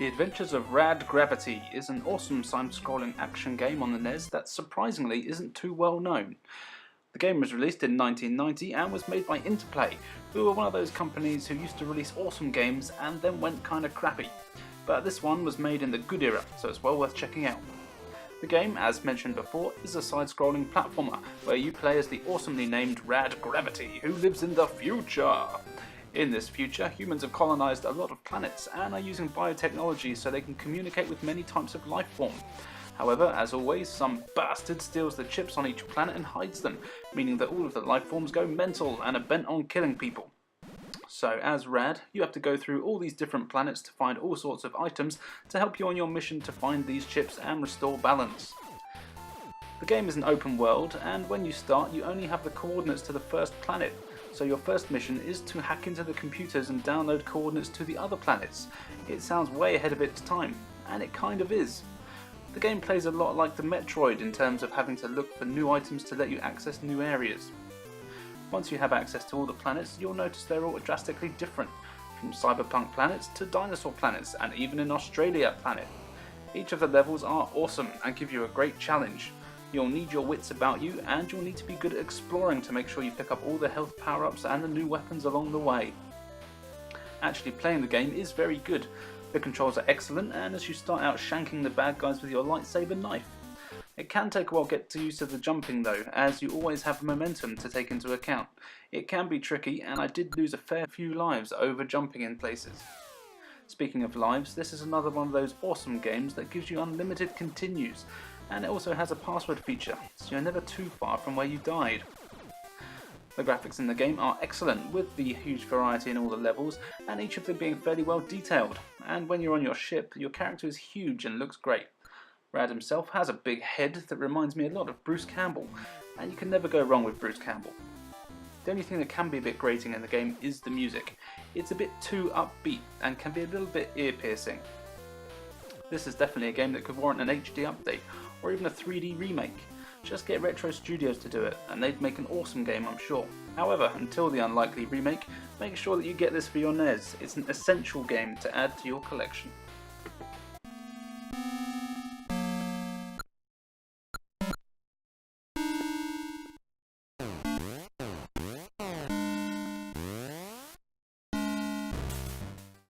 The Adventures of Rad Gravity is an awesome side-scrolling action game on the NES that surprisingly isn't too well known. The game was released in 1990 and was made by Interplay, who were one of those companies who used to release awesome games and then went kinda crappy. But this one was made in the good era, so it's well worth checking out. The game, as mentioned before, is a side-scrolling platformer where you play as the awesomely named Rad Gravity, who lives in the future. In this future, humans have colonised a lot of planets and are using biotechnology so they can communicate with many types of life form. However, as always, some bastard steals the chips on each planet and hides them, meaning that all of the life forms go mental and are bent on killing people. So, as Rad, you have to go through all these different planets to find all sorts of items to help you on your mission to find these chips and restore balance. The game is an open world, and when you start, you only have the coordinates to the first planet. So your first mission is to hack into the computers and download coordinates to the other planets. It sounds way ahead of its time, and it kind of is. The game plays a lot like the Metroid in terms of having to look for new items to let you access new areas. Once you have access to all the planets, you'll notice they're all drastically different, from cyberpunk planets to dinosaur planets, and even an Australia planet. Each of the levels are awesome and give you a great challenge. You'll need your wits about you, and you'll need to be good at exploring to make sure you pick up all the health power-ups and the new weapons along the way. Actually playing the game is very good. The controls are excellent, and as you start out shanking the bad guys with your lightsaber knife. It can take a while to get used to the jumping though, as you always have momentum to take into account. It can be tricky, and I did lose a fair few lives over jumping in places. Speaking of lives, this is another one of those awesome games that gives you unlimited continues, and it also has a password feature, so you're never too far from where you died. The graphics in the game are excellent, with the huge variety in all the levels, and each of them being fairly well detailed, and when you're on your ship, your character is huge and looks great. Rad himself has a big head that reminds me a lot of Bruce Campbell, and you can never go wrong with Bruce Campbell. The only thing that can be a bit grating in the game is the music. It's a bit too upbeat and can be a little bit ear-piercing. This is definitely a game that could warrant an HD update, or even a 3D remake. Just get Retro Studios to do it, and they'd make an awesome game, I'm sure. However, until the unlikely remake, make sure that you get this for your NES. It's an essential game to add to your collection.